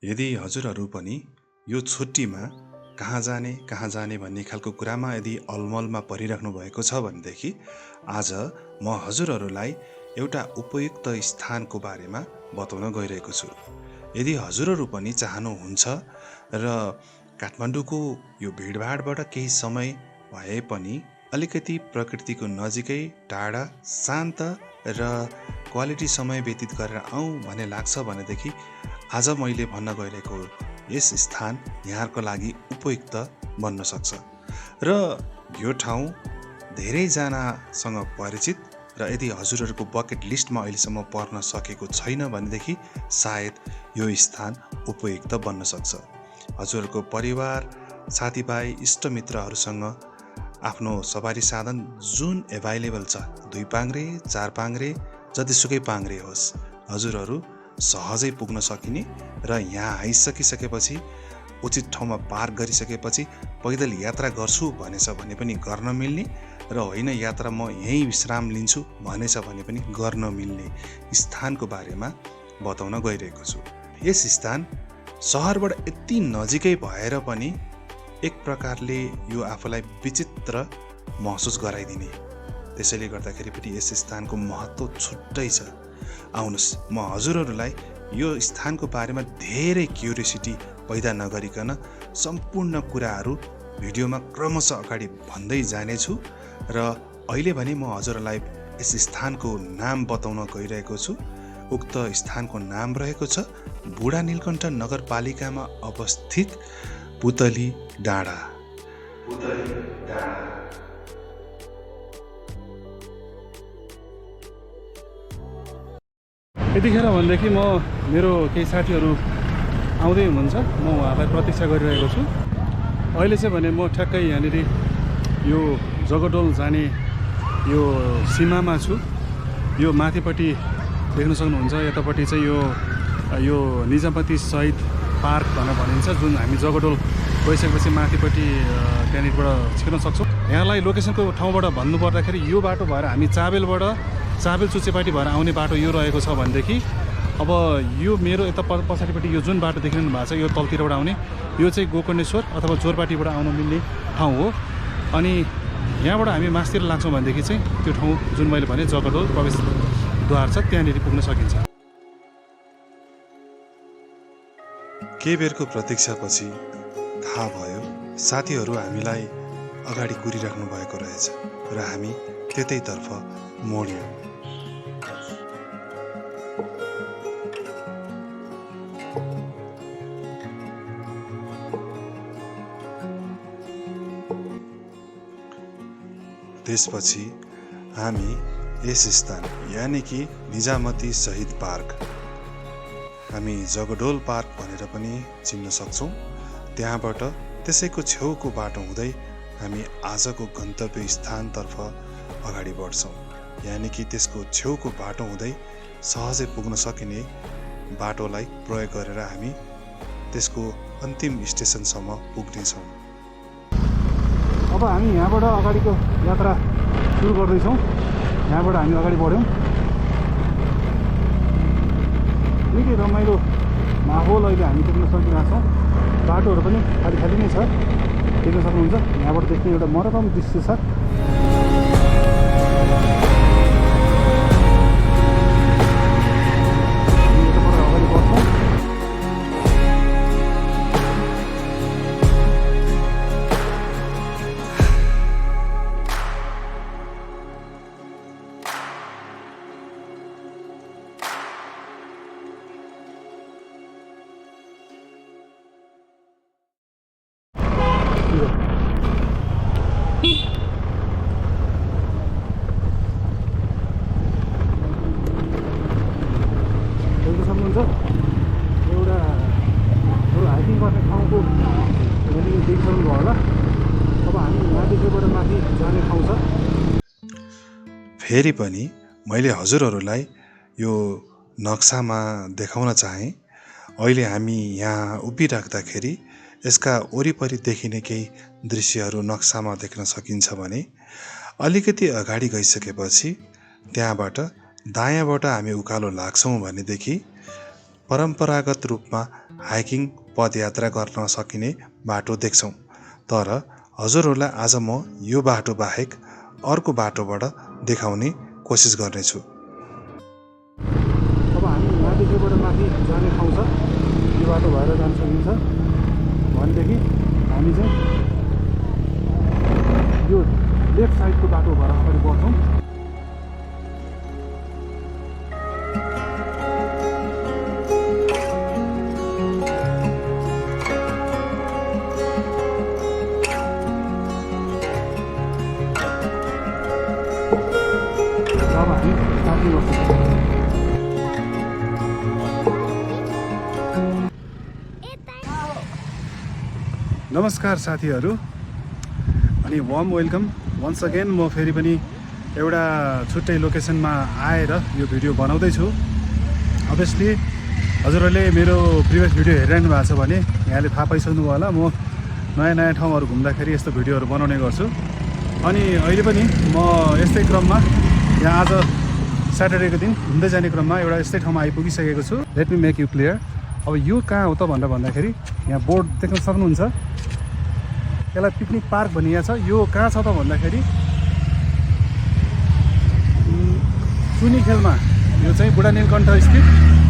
यदि हजुरहरू पनि यो छुट्टीमा कहाँ जाने भन्ने खालको कुरामा यदि अलमलमा परिराख्नु भएको छ भनेदेखि आज म हजुरहरूलाई एउटा उपयुक्त स्थानको बारेमा बताउन गइरहेको छु। यदि हजुरहरू पनि चाहनुहुन्छ र काठमाडौँको यो भिडभाडबाट केही समय भए पनि अलिकति प्रकृतिको नजिकै टाढा शान्त र क्वालिटी समय व्यतीत गरेर आउँ भन्ने लाग्छ भनेदेखि आज मैले भन्न गइरहेको यस स्थान यहाँको लागि उपयुक्त बन्न सक्छ। र यो ठाउँ धेरैजनासँग परिचित र यदि हजुरहरूको बकेट लिस्टमा अहिलेसम्म पर्न सकेको छैन भनेदेखि सायद यो स्थान उपयुक्त बन्न सक्छ। हजुरहरूको परिवार, साथीभाइ, इष्टमित्रहरूसँग आफ्नो सवारी साधन जुन एभाइलेबल छ, 2 पाङ्ग्रे 4 पाङ्ग्रे जतिसुकै पाङ्ग्रे होस्, हजुरहरू सहजै पुग्न सकिने र यहाँ आइसकिसकेपछि उचित ठाउँमा पार्क गरिसकेपछि पैदल यात्रा गर्छु भनेछ भने पनि गर्न मिल्ने र होइन यात्रा म यहीँ विश्राम लिन्छु भनेछ भने पनि गर्न मिल्ने स्थानको बारेमा बताउन गइरहेको छु। यस स्थान सहरबाट यति नजिकै भएर पनि एक प्रकारले यो आफूलाई विचित्र महसुस गराइदिने, त्यसैले गर्दाखेरि पनि यस स्थानको महत्त्व छुट्टै छ। आउनुहोस्, म हजुरहरूलाई यो स्थानको बारेमा धेरै क्युरियोसिटी पैदा नगरिकन सम्पूर्ण कुराहरू भिडियोमा क्रमशः अगाडि भन्दै जानेछु। र अहिले भने म हजुरहरूलाई यस स्थानको नाम बताउन गइरहेको छु। उक्त स्थानको नाम रहेको छ बुढा नीलकण्ठ नगरपालिकामा अवस्थित पुतली डाँडा। यतिखेर भनेदेखि म मेरो केही साथीहरू आउँदै हुनुहुन्छ, म उहाँलाई प्रतीक्षा गरिरहेको छु। अहिले चाहिँ भने म ठ्याक्कै यहाँनिर यो जगडोल जाने यो सीमामा छु। यो माथिपट्टि देख्न सक्नुहुन्छ, यतापट्टि चाहिँ यो निजामती शहीद पार्क भनेर भनिन्छ, जुन हामी जगडोल गइसकेपछि माथिपट्टि त्यहाँनिरबाट छिर्न सक्छौँ। यहाँलाई लोकेसनको ठाउँबाट भन्नुपर्दाखेरि यो बाटो भएर हामी चाबेल चुचेपाटी भएर आउने बाटो यो रहेको छ भनेदेखि अब यो मेरो यता पछाडिपट्टि यो जुन बाटो देखिरहनु भएको छ यो तलतिरबाट आउने, यो चाहिँ गोकर्णेश्वर अथवा जोरपाटीबाट आउन मिल्ने ठाउँ हो। अनि यहाँबाट हामी मास्तिर लाग्छौँ भनेदेखि चाहिँ त्यो ठाउँ जुन मैले भने जगडोल प्रवेशद्वार छ, त्यहाँनिर पुग्न सकिन्छ। केही बेरको प्रतीक्षापछि थाहा भयो साथीहरू हामीलाई अगाडि कुरिराख्नु भएको रहेछ र हामी त्यतैतर्फ मोड्यौँ। त्यसपछि हामी यस स्थान यानि कि निजामती शहीद पार्क, हामी जगडोल पार्क भनेर पनि चिन्न सक्छौँ, त्यहाँबाट त्यसैको छेउको बाटो हुँदै हामी आजको गन्तव्य स्थानतर्फ अगाडि बढ्छौँ। यानि कि त्यसको छेउको बाटो हुँदै सहजै पुग्न सकिने बाटोलाई प्रयोग गरेर हामी त्यसको अन्तिम स्टेसनसम्म पुग्नेछौँ। अब हामी यहाँबाट अगाडिको यात्रा सुरु गर्दैछौँ। यहाँबाट हामी अगाडि बढ्यौँ। निकै रमाइलो माहौल अहिले हामी देख्न सकिरहेको छौँ। बाटोहरू पनि खाली नै छ, देख्न सक्नुहुन्छ। यहाँबाट देख्ने एउटा मनोरम दृश्य छ। एउटा हाइकिङ गर्ने ठाउँको देखिसक्नु भयो होला। अब हामी यहाँदेखिबाट माथि जाने ठाउँ छ। फेरि पनि मैले हजुरहरूलाई यो नक्सामा देखाउन चाहेँ। अहिले हामी यहाँ उभिराख्दाखेरि यसका वरिपरि देखिने केही दृश्यहरू नक्सामा देख्न सकिन्छ भने अलिकति अगाडि गइसकेपछि त्यहाँबाट दायाँबाट हामी उकालो लाग्छौँ भनेदेखि परम्परागत रूपमा हाइकिङ पदयात्रा गर्न सकिने बाटो देख्छौँ। तर हजुरहरूलाई आज म यो बाटो बाहेक अर्को बाटोबाट देखाउने कोसिस गर्नेछु। अब हामी यहाँदेखिबाट माथि जाने ठाउँ छ, यो बाटो भएर जान सकिन्छ भनेदेखि हामी चाहिँ यो लेफ्ट साइडको बाटो भएर अगाडि बढ्छौँ। अब हामी काट्ने गर्छौँ। नमस्कार साथीहरू, अनि वार्म वेलकम वन्स अगेन। म फेरि पनि एउटा छुट्टै लोकेसनमा आएर यो भिडियो बनाउँदैछु। अभियसली हजुरहरूले मेरो प्रिभियस भिडियो हेरिरहनु भएको छ भने यहाँले थाहा पाइसक्नु होला म नयाँ नयाँ ठाउँहरू घुम्दाखेरि यस्तो भिडियोहरू बनाउने गर्छु। अनि अहिले पनि म यस्तै क्रममा यहाँ आज स्याटरडेको दिन घुम्दै जाने क्रममा एउटा यस्तै ठाउँमा आइपुगिसकेको छु। Let me make you clear. अब यो कहाँ हो त भनेर भन्दाखेरि यहाँ बोर्ड देख्न सक्नुहुन्छ, यसलाई पिकनिक पार्क भनिएको छ। यो कहाँ छ त भन्दाखेरि सुनिखेलमा, यो चाहिँ बुढा नीलकण्ठ स्थित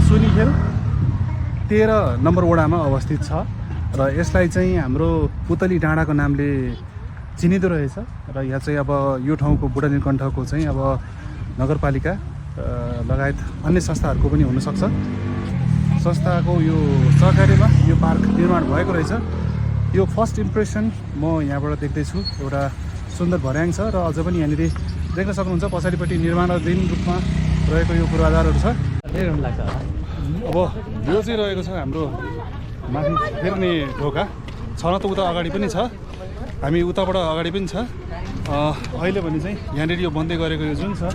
सुनिखेल 13 नम्बर वडामा अवस्थित छ र यसलाई चाहिँ हाम्रो पुतली डाँडाको नामले चिनिँदो रहेछ। र यहाँ चाहिँ अब यो ठाउँको बुढा नीलकण्ठको चाहिँ अब नगरपालिका लगायत अन्य संस्थाहरूको पनि हुनसक्छ, संस्थाको यो सहकार्यमा यो पार्क निर्माण भएको रहेछ। यो फर्स्ट इम्प्रेसन म यहाँबाट देख्दैछु, एउटा सुन्दर भर्याङ छ र अझ पनि यहाँनिर देख्न सक्नुहुन्छ पछाडिपट्टि निर्माणाधीन रूपमा रहेको यो पूर्वाधारहरू छ। अब यो चाहिँ रहेको छ हाम्रो माथि फेर्ने ढोका, छ न त उता अगाडि पनि छ, हामी उताबाट अगाडि पनि छ। अहिले भने चाहिँ यहाँनिर यो बन्दै गरेको यो जुन छ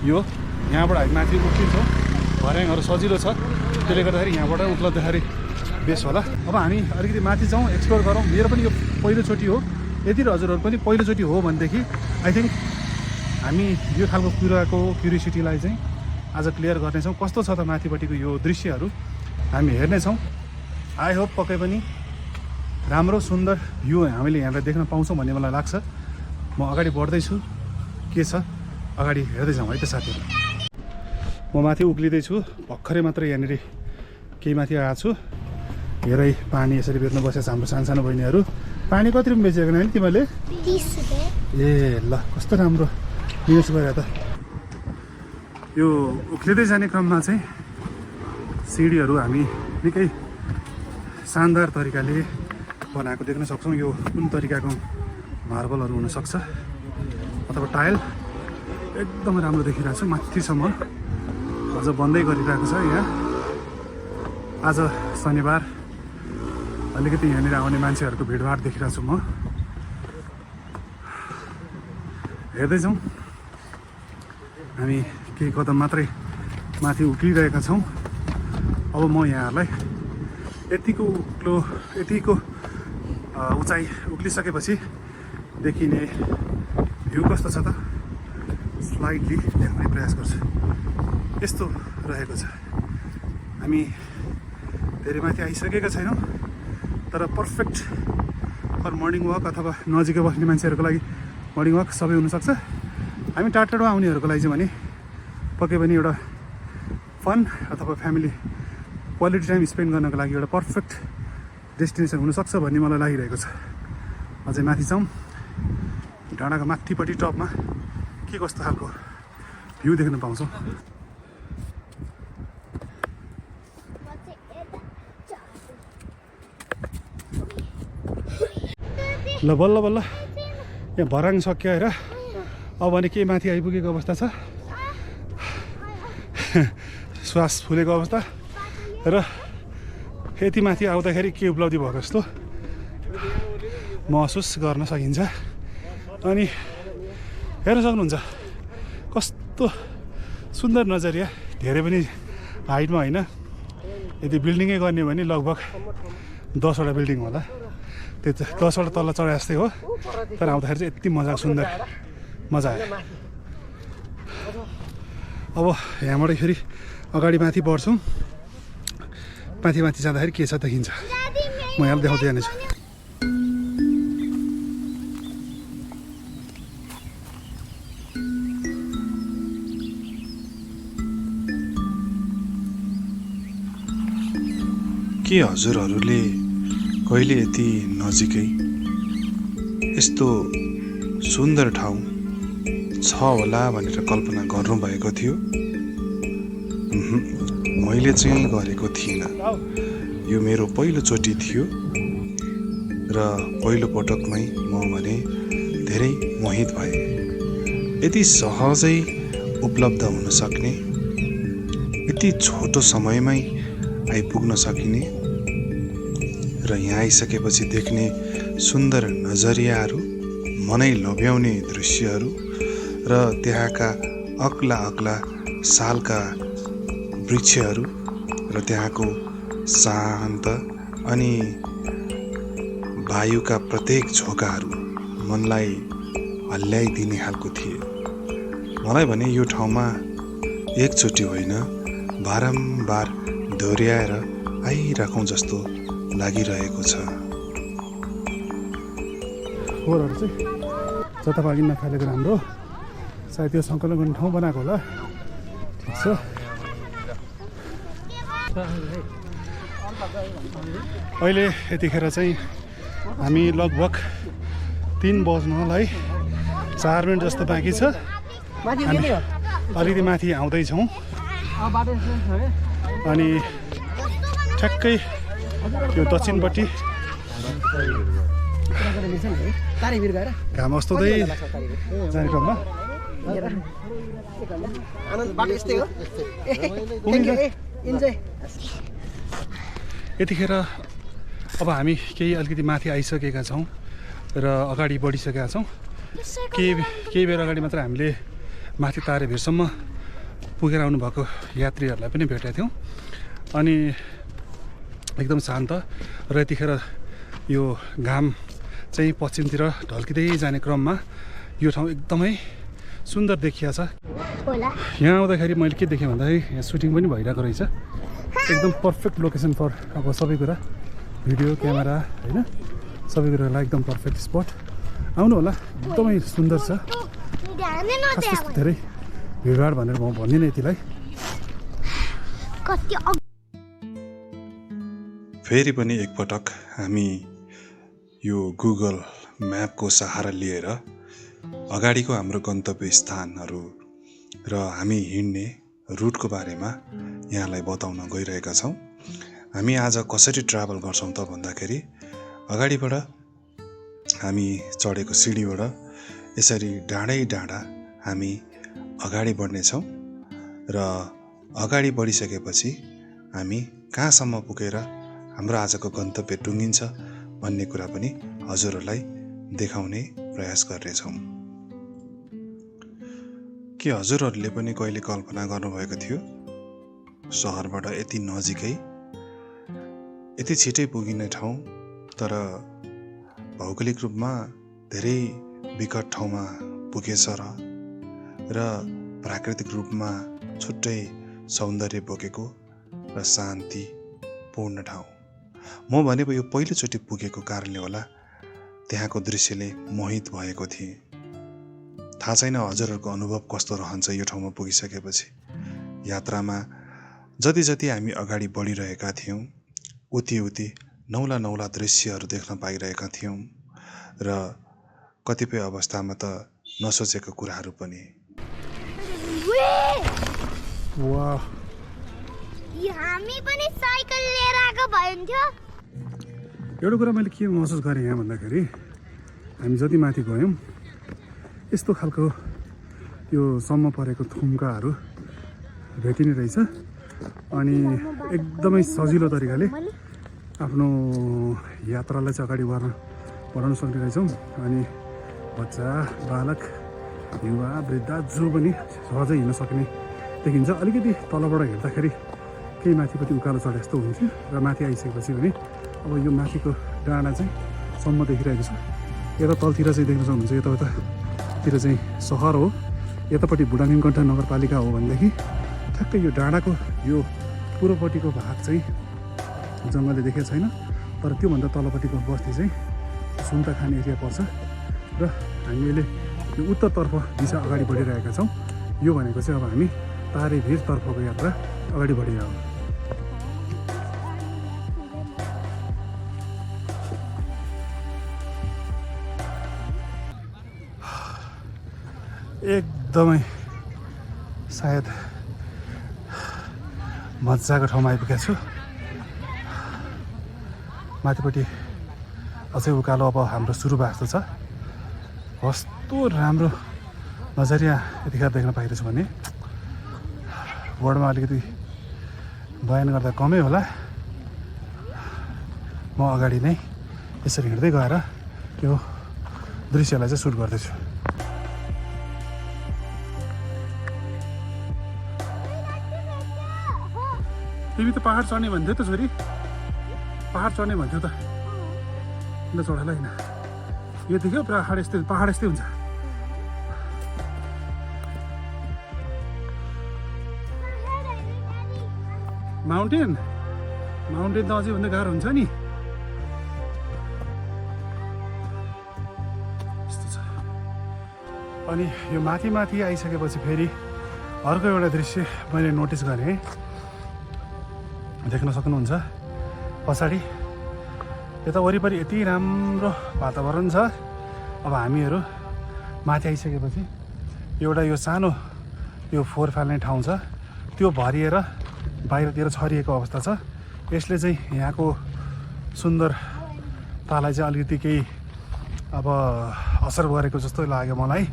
यो यहाँबाट हामी माथि उक्लिन्छौँ, भर्याङहरू सजिलो छ, त्यसले गर्दाखेरि यहाँबाट उक्लँदाखेरि बेस होला। अब हामी अलिकति माथि जाउँ, एक्सप्लोर गरौँ। मेरो पनि यो पहिलोचोटि हो, यदि हजुरहरू पनि पहिलोचोटि हो भनेदेखि आई थिङ्क हामी यो खालको कुराको क्युरियोसिटीलाई चाहिँ आज क्लियर गर्नेछौँ। कस्तो छ त माथिपट्टिको यो दृश्यहरू हामी हेर्नेछौँ। आई होप पक्कै पनि राम्रो सुन्दर भ्यू हामीले यहाँबाट देख्न पाउँछौँ भन्ने मलाई लाग्छ। म अगाडि बढ्दैछु, के छ अगाडि हेर्दै जाउँ है त साथीहरू। म माथि उक्लिँदैछु, भर्खरै मात्रै यहाँनिर केही माथि आएको छु। हेरै पानी यसरी बेच्न बसेको छ हाम्रो सानो बहिनीहरू। पानी कति रुपियाँ बेचेको नानी तिमीले? 30 रुपियाँ। ए ल, कस्तो राम्रो न्युज गरे त। यो उक्लिँदै जाने क्रममा चाहिँ सिँढीहरू हामी निकै शानदार तरिकाले बनाएको देख्न सक्छौँ। यो कुन तरिकाको मार्बलहरू हुनसक्छ अथवा टाइल, एकदम राम्रो देखिरहेको छ। माथिसम्म अझ बन्दै गरिरहेको छ। यहाँ आज शनिबार, अलिकति यहाँनिर आउने मान्छेहरूको भिडभाड देखिरहेको छु म। हेर्दै जाउँ, हामी केही कदम मात्रै माथि उक्लिरहेका छौँ। अब म यहाँहरूलाई यतिको उचाइ उक्लिसकेपछि देखिने भ्यू कस्तो छ त स्लाइडली देखाउने प्रयास गर्छु। यस्तो रहेको छ। हामी धेरै माथि आइसकेका छैनौँ, तर पर्फेक्ट फर मर्निङ वाक अथवा नजिकै बस्ने मान्छेहरूको लागि मर्निङ वाक सबै हुनसक्छ। हामी टाढा आउनेहरूको लागि चाहिँ भने पक्कै पनि एउटा फन अथवा फ्यामिली क्वालिटी टाइम स्पेन्ड गर्नको लागि एउटा पर्फेक्ट डेस्टिनेसन हुनसक्छ भन्ने मलाई लागिरहेको छ। अझै माथि जाउँ, डाँडाको माथिपट्टि टपमा के कस्तो खालको भ्यू देख्न पाउँछौँ। ल बल्ल बल्ल यहाँ भराङ सक्यो हेर। अब भने के माथि आइपुगेको अवस्था छ, श्वास फुलेको अवस्था र यति माथि आउँदाखेरि के उपलब्धि भएको जस्तो महसुस गर्न सकिन्छ। अनि हेर्न सक्नुहुन्छ कस्तो सुन्दर नजरिया। धेरै पनि हाइटमा होइन, यदि बिल्डिङै गर्ने भने लगभग 10वटा बिल्डिङ होला, त्यो 10वटा तल चढाए जस्तै हो। तर आउँदाखेरि चाहिँ यति मजा सुन्दर मजा आयो। अब यहाँबाट फेरि अगाडि माथि बढ्छौँ। माथि माथि जाँदाखेरि के छ देखिन्छ। म यहाँलाई देखाउँदै जानेछु। के हजुरहरूले कहिले यति नजिकै यस्तो सुन्दर ठाउँ छ होला भनेर कल्पना गर्नुभएको थियो? मैले चाहिँ गरेको थिइनँ। यो मेरो पहिलोचोटि थियो र पहिलो पटकमै म भने धेरै मोहित भएँ। यति सहजै उपलब्ध हुन सक्ने, यति छोटो समयमै आइपुग्न सकिने र यहाँ आइसकेपछि देख्ने सुन्दर नजरियाहरू, मनै लोभ्याउने दृश्यहरू र त्यहाँका अग्ला अग्ला सालका वृक्षहरू र त्यहाँको शान्त अनि वायुका प्रत्येक झोकाहरू मनलाई हल्ल्याइदिने खालको थिए। मलाई भने यो ठाउँमा एकचोटि होइन बारम्बार दोहोऱ्याएर आइराखौँ जस्तो लागिरहेको छ। फोहोरहरू चाहिँ जता भागिन नफालेको राम्रो, सायद यो सङ्कलन गर्ने ठाउँ बनाएको होला। ठिक छ। अहिले यतिखेर चाहिँ हामी लगभग 3 बज्नलाई 4 मिनट जस्तो बाँकी छ। हामी अलिकति माथि आउँदैछौँ अनि ठ्याक्कै यो दक्षिणपट्टि घाम अस्ताउँदै जाने क्रममा यतिखेर अब हामी केही अलिकति माथि आइसकेका छौँ र अगाडि बढिसकेका छौँ। केही बेर अगाडि मात्र हामीले माथि तारे भिरसम्म पुगेर आउनुभएको यात्रीहरूलाई पनि भेटेका थियौँ अनि एकदम शान्त। र यतिखेर यो घाम चाहिँ पश्चिमतिर ढल्किँदै जाने क्रममा यो ठाउँ एकदमै सुन्दर देखिया छ। यहाँ आउँदाखेरि मैले के देखेँ भन्दाखेरि यहाँ सुटिङ पनि भइरहेको रहेछ। एकदम पर्फेक्ट लोकेसन फर अब सबै कुरा, भिडियो क्यामेरा होइन, सबै कुरालाई एकदम पर्फेक्ट स्पट। आउनु होला, एकदमै सुन्दर छ। खास धेरै भिडभाड भनेर म भन्दिनँ यतिलाई। फेरि पनि एकपटक हामी यो गुगल म्यापको सहारा लिएर अगाडिको हाम्रो गन्तव्य स्थानहरू र हामी हिँड्ने रुटको बारेमा यहाँलाई बताउन गइरहेका छौँ। हामी आज कसरी ट्राभल गर्छौँ त भन्दाखेरि अगाडिबाट हामी चढेको सिडीबाट यसरी डाँडै डाँडा हामी अगाडि बढ्नेछौँ र अगाडि बढिसकेपछि हामी कहाँसम्म पुगेर हाम्रो आजको गन्तव्य टुङ्गिन्छ भन्ने कुरा पनि हजुरहरूलाई देखाउने प्रयास गर्नेछौँ। के हजुरहरूले पनि कहिले कल्पना गर्नुभएको थियो सहरबाट यति नजिकै यति छिटै पुगिने ठाउँ, तर भौगोलिक रूपमा धेरै विकट ठाउँमा पुगेछ र प्राकृतिक रूपमा छुट्टै सौन्दर्य बोकेको र शान्तिपूर्ण ठाउँ। म भने यो पहिलोचोटि पुगेको कारणले होला त्यहाँको दृश्यले मोहित भएको थिएँ। थाहा छैन हजुरहरूको अनुभव कस्तो रहन्छ यो ठाउँमा पुगिसकेपछि। यात्रामा जति जति हामी अगाडि बढिरहेका थियौँ उति उति नौला नौला दृश्यहरू देख्न पाइरहेका थियौँ र कतिपय अवस्थामा त नसोचेको कुराहरू पनि। हामी पनि साइकल लिएर आएको भइन्थ्यो। एउटा कुरा मैले के महसुस गरेँ यहाँ भन्दाखेरि हामी जति माथि गयौँ यस्तो खालको यो सम्म परेको थुम्काहरू भेटिने रहेछ अनि एकदमै सजिलो तरिकाले आफ्नो यात्रालाई चाहिँ अगाडि बढाउन सक्ने रहेछौँ। अनि बच्चा, बालक, युवा, वृद्ध जो पनि सहजै हिँड्न सक्ने देखिन्छ। अलिकति तलबाट हेर्दाखेरि केही माथिपट्टि उकालो चढे जस्तो हुन्थ्यो र माथि आइसकेपछि भने अब यो माथिको डाँडा चाहिँ सम्म देखिरहेको छ। यता तलतिर चाहिँ देख्न सक्नुहुन्छ, यतातिर चाहिँ सहर हो, यतापट्टि बुढानीमकण्ठ नगरपालिका हो भनेदेखि ठ्याक्कै यो डाँडाको यो पूर्वपट्टिको भाग चाहिँ जङ्गलले देखेको छैन। तर त्योभन्दा तलपट्टिको बस्ती चाहिँ सुन्तखान एरिया पर्छ र हामी अहिले यो उत्तरतर्फ दिशा अगाडि बढिरहेका छौँ। यो भनेको चाहिँ अब हामी तारेभिरतर्फको यात्रा अगाडि बढिरहेको। एकदमै सायद मजाको ठाउँमा आइपुगेको छु। माथिपट्टि अझै उकालो अब हाम्रो सुरु भएको जस्तो छ। कस्तो राम्रो नजरिया यतिखेर देख्न पाइरहेछु भने वर्डमा अलिकति बयान गर्दा कमै होला। म अगाडि नै यसरी हिँड्दै गएर त्यो दृश्यलाई चाहिँ सुट गर्दैछु। तिमी त पहाड चढ्ने भन्थ्यौ त छोरी, पहाड चढ्ने भन्थ्यौ त। किन चढाला होइन यो देख्यो पहाड यस्तै हुन्छ। माउन्टेन त अझै भन्दा गाह्रो हुन्छ नि। यस्तो छ। अनि यो माथि आइसकेपछि फेरि अर्को एउटा दृश्य मैले नोटिस गरेँ। देख्न सक्नुहुन्छ पछाडि यता वरिपरि यति राम्रो वातावरण छ। अब हामीहरू माथि आइसकेपछि एउटा यो सानो यो फोहोर फाल्ने ठाउँ छ, त्यो भरिएर बाहिरतिर छरिएको अवस्था छ। यसले चाहिँ यहाँको सुन्दरतालाई चाहिँ अलिकति केही अब असर गरेको जस्तो लाग्यो मलाई।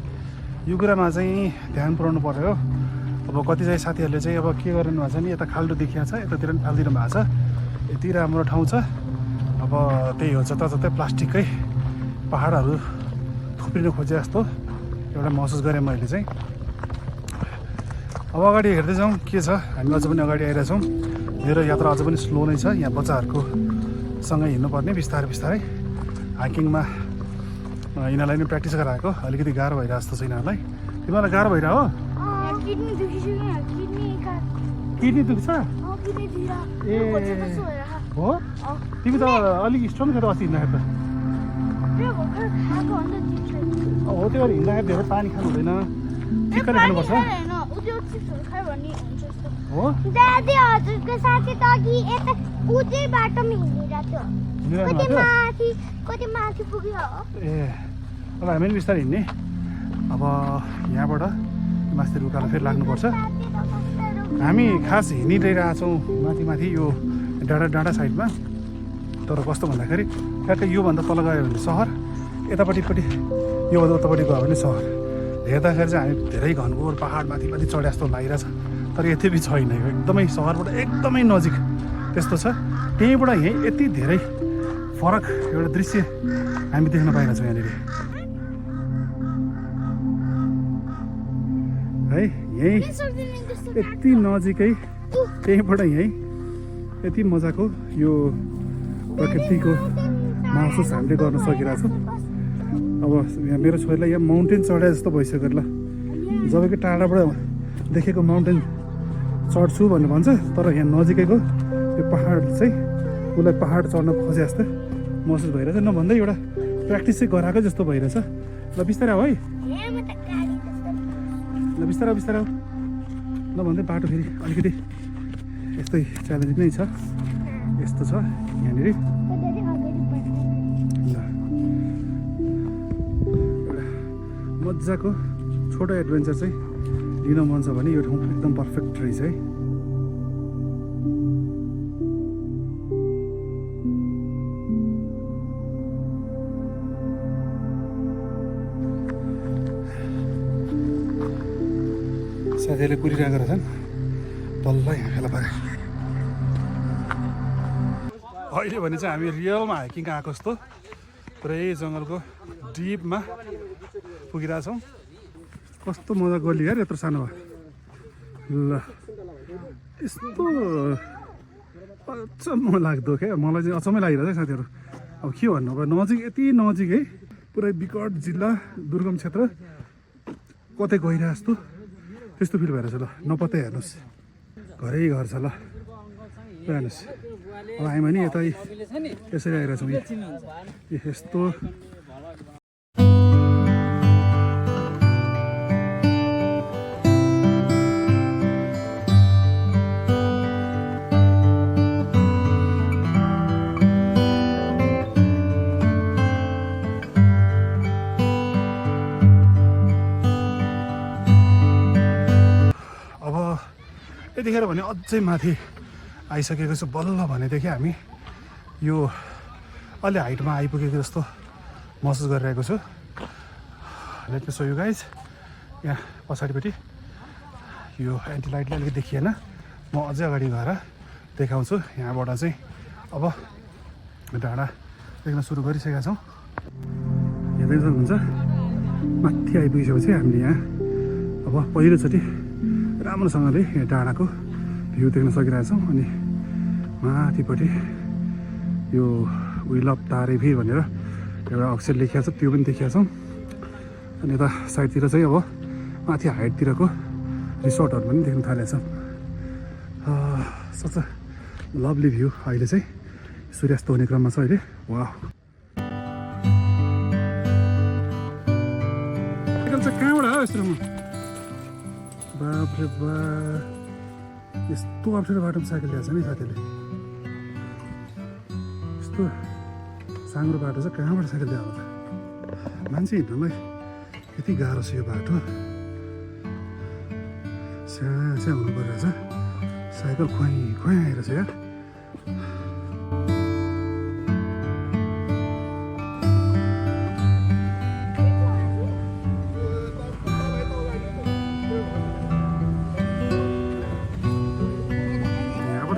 यो कुरामा चाहिँ ध्यान पुऱ्याउनु पर्यो। अब कति चाहिँ साथीहरूले चाहिँ अब के गर्नु भएको छ नि, यता खाल्डो देखिया छ, यतातिर पनि फालिदिनु भएको छ। यति राम्रो ठाउँ छ। अब त्यही हो, जताततै प्लास्टिककै पहाडहरू थुप्रिनु खोजे जस्तो एउटा महसुस गरेँ मैले चाहिँ। अब अगाडि हेर्दै जाउँ के छ। हामी अझ पनि अगाडि आइरहेछौँ। मेरो यात्रा अझ पनि स्लो नै छ। यहाँ बच्चाहरूको सँगै हिँड्नुपर्ने बिस्तारै हाइकिङमा यिनीहरूलाई पनि प्र्याक्टिस गराएको। अलिकति गाह्रो भइरहेको जस्तो छ यिनीहरूलाई। तिमीहरूलाई गाह्रो भइरह हो? किडनी दुख्छ ए हो? तिमी त अलिक स्ट्रङ थियो त अस्ति हिँड्दाखेरि त। हो त्यो भएर हिँड्दाखेरि धेरै पानी खानु हुँदैन, चिकन खानुपर्छ हो। दादी हजुरको साथी त अघि यता उतै बाटोमा हिँडिरहेको थियो, कति माथि पुग्यो ए। अब हामी पनि बिस्तारै हिँड्ने। अब यहाँबाट मास्तिर उकालो फेरि लाग्नुपर्छ। हामी खास हिँडिरहेछौँ माथि यो डाँडा साइडमा। तर कस्तो भन्दाखेरि ठ्याक्कै योभन्दा तल गयो भने सहर, यतापट्टि योभन्दा उतापट्टि गयो भने सहर। हेर्दाखेरि चाहिँ हामी धेरै घनघोर पहाड माथि चढे जस्तो लागिरहेछ। तर यति पनि छैन, यो एकदमै सहरबाट एकदमै नजिक त्यस्तो छ। त्यहीँबाट यहीँ यति धेरै फरक एउटा दृश्य हामी देख्न पाइरहेछौँ यहाँनिर है। यहीँ यति नजिकै, त्यहीँबाट यहीँ यति मजाको यो प्रकृतिको महसुस हामीले गर्न सकिरहेछौँ। अब यहाँ मेरो छोरीलाई यहाँ माउन्टेन चढाए जस्तो भइसक्यो ल। जब कि टाढाबाट देखेको माउन्टेन चढ्छु भन्ने भन्छ, तर यहाँ नजिकैको यो पहाड चाहिँ उसलाई पहाड चढ्न खोजे जस्तो महसुस भइरहेछ। नभन्दै एउटा प्र्याक्टिस चाहिँ गराएको जस्तो भइरहेछ। ल बिस्तारै हो है, ल बिस्तारै नभन्दै बाटो फेरि अलिकति यस्तै च्यालेन्जिङ नै छ। यस्तो छ यहाँनिर। मजाको छोटो एडभेन्चर चाहिँ लिन मन छ भने यो ठाउँ एकदम पर्फेक्ट रहेछ है। साथीहरूले कुरिरहेको रहेछन् बल्ल यहाँ फेला पारे। अहिले भने चाहिँ हामी रियलमा हाइकिङ आएको जस्तो पुरै जङ्गलको डिपमा पुगिरहेछौँ। कस्तो मजा गल्ली यार यत्रो सानो भयो। ल यस्तो अचम्म लाग्दो क्या, मलाई चाहिँ अचम्मै लागिरहेछ साथीहरू। अब के भन्नु, अब नजिक यति नजिक है, पुरै विकट जिल्ला दुर्गम क्षेत्र कतै गइरहेको जस्तो त्यस्तो फिल भइरहेछ। ल नपत्तै हेर्नुहोस्, घरै घर छ ल, हेर्नुहोस् अब हामी पनि यतै यसरी आइरहेछौँ यस्तो यतिखेर भने अझै माथि आइसकेको छु बल्ल भनेदेखि हामी यो अलि हाइटमा आइपुगेको जस्तो महसुस गरिरहेको छु let me so you guys यहाँ पछाडिपट्टि यो एन्टी लाइटले अलिकति देखिएन म अझै अगाडि गएर देखाउँछु यहाँबाट चाहिँ अब डाँडा देख्न सुरु गरिसकेका छौँ हेर्दै सक्नुहुन्छ माथि आइपुगिसकेपछि हामीले यहाँ अब पहिलोचोटि राम्रोसँगले यहाँ डाँडाको भ्यू देख्न सकिरहेछौँ अनि माथिपट्टि यो विल अफ तारेभिर भनेर एउटा अक्षर लेखिएको छ त्यो पनि देखिएको छौँ अनि यता साइडतिर चाहिँ अब माथि हाइटतिरको रिसोर्टहरू पनि देख्न थालेको छ सच अ लभली भ्यू अहिले चाहिँ सूर्यास्त हुने क्रममा छ अहिले वाह कहाँबाट हो यस्तो बाप रे बा यस्तो अप्ठ्यारो बाटोमा साइकल ल्याएको छ नि साथीले यस्तो साङ्ग्रो बाटो छ कहाँबाट साइकल ल्याएको त मान्छे हिँड्नलाई यति गाह्रो छ यो बाटो स्या हुनु परिरहेछ साइकल खुवाइ आइरहेछ यार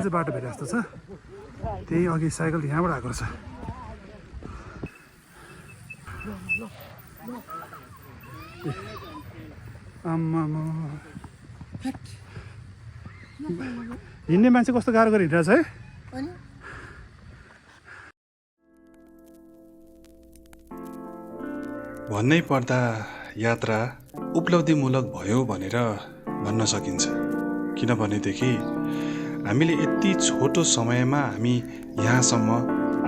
बाटो भेटे जस्तो छ त्यही अघि साइकल यहाँबाट आएको रहेछ आम्मामा हिँड्ने मान्छे कस्तो गाह्रो गरी हिँडिरहेछ है भन्नै पर्दा यात्रा उपलब्धिमूलक भयो भनेर भन्न सकिन्छ किनभनेदेखि हामीले यति छोटो समयमा हामी यहाँसम्म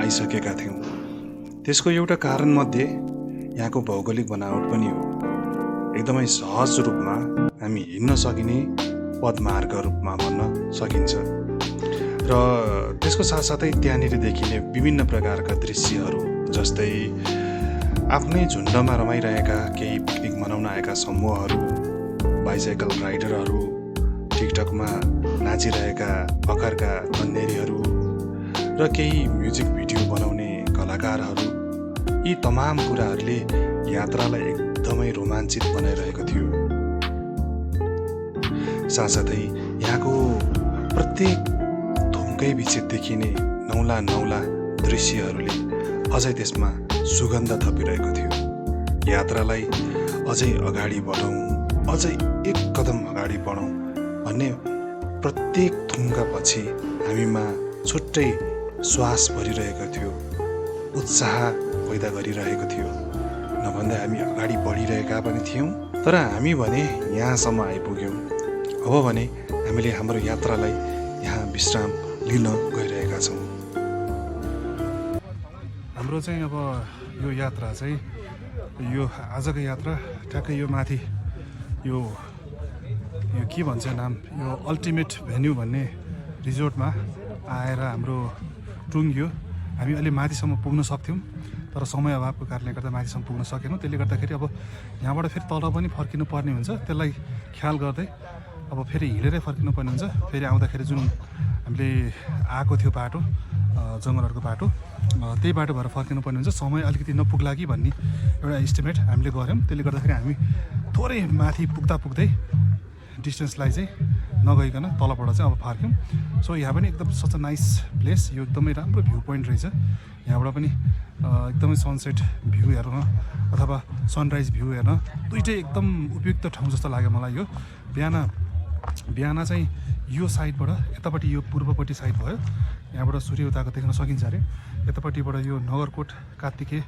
आइसकेका थियौँ त्यसको एउटा कारणमध्ये यहाँको भौगोलिक बनावट पनि हो एकदमै सहज रूपमा हामी हिँड्न सकिने पदमार्ग रूपमा भन्न सकिन्छ र त्यसको साथसाथै त्यहाँनिर देखिने विभिन्न प्रकारका दृश्यहरू जस्तै आफ्नै झुन्डमा रमाइरहेका केही पिकनिक मनाउन आएका समूहहरू बाइसाइकल राइडरहरू टिकटकमा नाचिरहेका भर्खरका कन्नेरीहरू र केही म्युजिक भिडियो बनाउने कलाकारहरू यी तमाम कुराहरूले यात्रालाई एकदमै रोमाञ्चित बनाइरहेको थियो साथसाथै यहाँको प्रत्येक थुम्कै बिच देखिने नौला दृश्यहरूले अझै त्यसमा सुगन्ध थपिरहेको थियो यात्रालाई अझै अगाडि बढौँ अझै एक कदम अगाडि बढौँ भन्ने प्रत्येक थुम्का पछि हामीमा छुट्टै श्वास भरिरहेको थियो उत्साह पैदा गरिरहेको थियो नभन्दा हामी अगाडि बढिरहेका पनि थियौँ तर हामी भने यहाँसम्म आइपुग्यौँ अब भने हामीले हाम्रो यात्रालाई यहाँ विश्राम लिन गइरहेका छौँ हाम्रो चाहिँ अब यो यात्रा चाहिँ यो आजको यात्रा ठ्याक्कै यो माथि यो के भन्छ नाम यो अल्टिमेट भेन्यू भन्ने रिजोर्टमा आएर हाम्रो टुङ्गियो हामी अलि माथिसम्म पुग्न सक्थ्यौँ तर समय अभावको कारणले गर्दा माथिसम्म पुग्न सकेनौँ त्यसले गर्दाखेरि अब यहाँबाट फेरि तल पनि फर्किनु पर्ने हुन्छ त्यसलाई ख्याल गर्दै अब फेरि हिँडेरै फर्किनु पर्ने हुन्छ फेरि आउँदाखेरि जुन हामीले आएको थियो बाटो जङ्गलहरूको बाटो त्यही बाटो भएर फर्किनु पर्ने हुन्छ समय अलिकति नपुग्ला कि भन्ने एउटा इस्टिमेट हामीले गऱ्यौँ त्यसले गर्दाखेरि हामी थोरै माथि पुग्दै डिस्टेन्सलाई चाहिँ नगइकन तलबाट चाहिँ अब फर्क्यौँ सो यहाँ पनि एकदम सच अ नाइस प्लेस यो एकदमै राम्रो भ्यू पोइन्ट रहेछ यहाँबाट पनि एकदमै सनसेट भ्यू हेर्न अथवा सनराइज भ्यू हेर्न दुइटै एकदम उपयुक्त ठाउँ जस्तो लाग्यो मलाई यो बिहान चाहिँ यो साइडबाट यतापट्टि यो पूर्वपट्टि साइड भयो यहाँबाट सूर्य उताको देख्न सकिन्छ अरे यतापट्टिबाट यो नगरकोट कार्तिके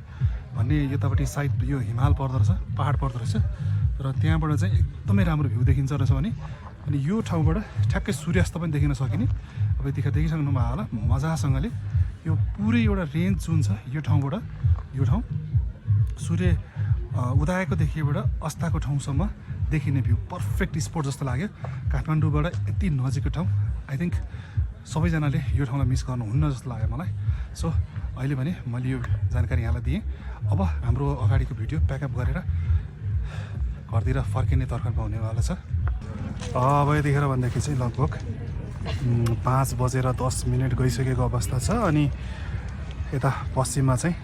भन्ने यतापट्टि साइड यो हिमाल पर्दो रहेछ पहाड पर्दो रहेछ र त्यहाँबाट चाहिँ एकदमै राम्रो भ्यू देखिन्छ रहेछ भने अनि यो ठाउँबाट ठ्याक्कै सूर्यास्त पनि देखिन सकिने अब अब यतिखेर देखिसक्नु भयो होला मजासँगले यो पुरै एउटा रेन्ज जुन छ यो ठाउँबाट यो ठाउँ सूर्य उदाएको देखिबाट अस्ताको ठाउँसम्म देखिने भ्यू पर्फेक्ट स्पोट जस्तो लाग्यो काठमाडौँबाट यति नजिकको ठाउँ आई थिङ्क सबैजनाले यो ठाउँलाई मिस गर्नुहुन्न जस्तो लाग्यो मलाई सो अहिले भने मैले यो जानकारी यहाँलाई दिएँ अब हाम्रो अगाडिको भिडियो प्याकअप गरेर घरतिर फर्किने तर्खर हुनेवाला छ अब यतिखेर भन्दाखेरि चाहिँ लगभग 5:10 गइसकेको अवस्था छ अनि यता पश्चिममा चाहिँ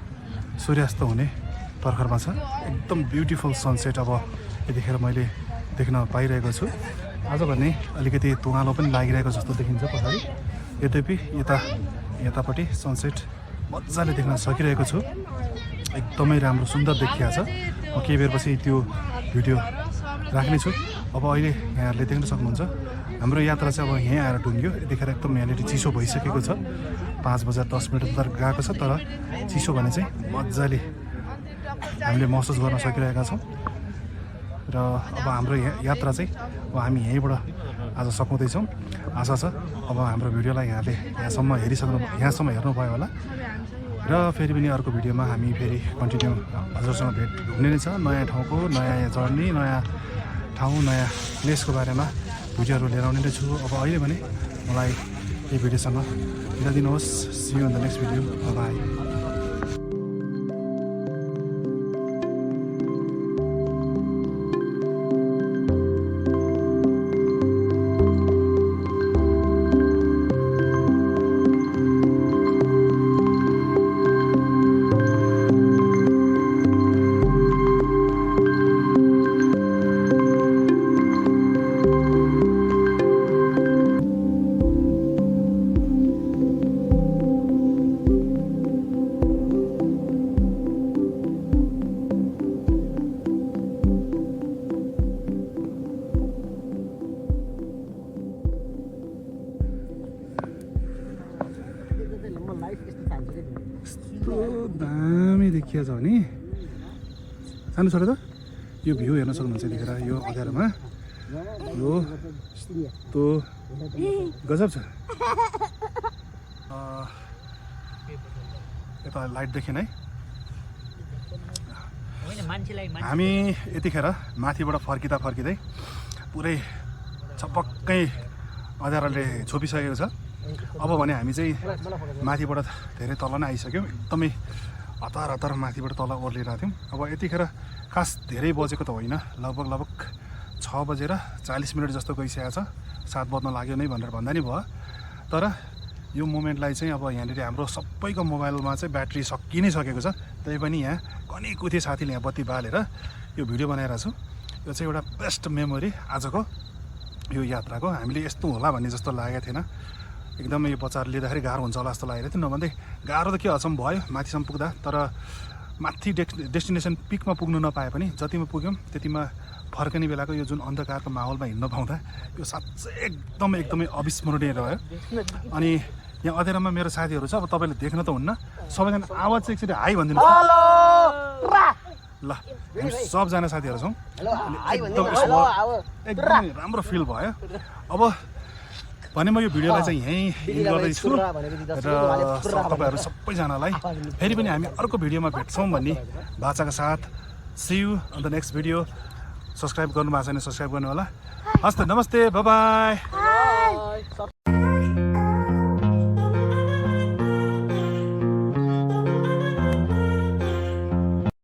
सूर्यास्त हुने तर्खरमा छ एकदम ब्युटिफुल सनसेट अब यतिखेर मैले देख्न पाइरहेको छु आज भने अलिकति तुवालो पनि लागिरहेको जस्तो देखिन्छ पछाडि यद्यपि यतापट्टि सनसेट मजाले देख्न सकिरहेको छु एकदमै राम्रो सुन्दर देखिया छ म केही बेरपछि त्यो भिडियो राख्नेछु अब अहिले यहाँहरूले देख्न सक्नुहुन्छ हाम्रो यात्रा चाहिँ अब यहीँ आएर टुङ्ग्यो यतिखेर एकदम यहाँनिर चिसो भइसकेको छ 5:10 त गएको छ तर चिसो भने चाहिँ मजाले हामीले महसुस गर्न सकिरहेका छौँ र अब हाम्रो यात्रा चाहिँ अब हामी यहीँबाट आज सघाउँदैछौँ आशा छ अब हाम्रो भिडियोलाई यहाँले यहाँसम्म हेर्नुभयो होला र फेरि पनि अर्को भिडियोमा हामी फेरि कन्टिन्यू हजुरसँग भेट हुने नै छ नयाँ ठाउँको नयाँ जर्नी नयाँ ठाउँ नयाँ प्लेसको बारेमा भिडियोहरू लिएर आउने नै छु अब अहिले भने मलाई यो भिडियोसँग बिदा दिनुहोस् see you in the next video bye यस्तो दामी देखिया छ भने सानो छोरा त यो भ्यू हेर्न सक्नुहुन्छ यतिखेर यो अँध्यारोमा यो यस्तो गजब छ यता लाइट देखेन है हामी यतिखेर माथिबाट फर्किँदै पुरै छपक्कै अँध्यारोले छोपिसकेको छ अब भने हामी चाहिँ माथिबाट धेरै तल नै आइसक्यौँ एकदमै हतार माथिबाट तल ओर्लिरहेको थियौँ अब यतिखेर खास धेरै बजेको त होइन लगभग 6:40 जस्तो गइसकेको छ 7 बज्न लाग्यो नै भनेर भन्दा नि भयो तर यो मोमेन्टलाई चाहिँ अब यहाँनिर हाम्रो सबैको मोबाइलमा चाहिँ ब्याट्री सकि नै सकेको छ त्यही पनि यहाँ कनी कुथी साथीले यहाँ बत्ती बालेर यो भिडियो बनाइरहेको छु यो चाहिँ एउटा बेस्ट मेमोरी आजको यो यात्राको हामीले यस्तो होला भन्ने जस्तो लागेको थिएन एकदमै यो बच्चाहरू लिँदाखेरि गाह्रो हुन्छ होला जस्तो लागेको थियो नभन्दै गाह्रो त के हचम भयो माथिसम्म पुग्दा तर माथि डेस्टिनेसन पिकमा पुग्नु नपाए पनि जतिमा पुग्यौँ त्यतिमा फर्कने बेलाको यो जुन अन्धकारको माहौलमा हिँड्न पाउँदा यो साँच्चै एकदमै अविस्मरणीय रह्यो अनि यहाँ अँध्यारोमा मेरो साथीहरू छ अब तपाईँले देख्न त हुन्न सबैजना आवाज चाहिँ एकचोटि हाई भनिदिनु ल हामी सबजना साथीहरू छौँ एकदमै राम्रो फिल भयो अब भने म यो भिडियोलाई चाहिँ यहीँ इन गर्दैछु र तपाईँहरू सबैजनालाई फेरि पनि हामी अर्को भिडियोमा भेट्छौँ भन्ने बाचाका साथ see you on the next video subscribe गर्नु भएको छैन सब्सक्राइब गर्नु होला हस् त नमस्ते बाई बाई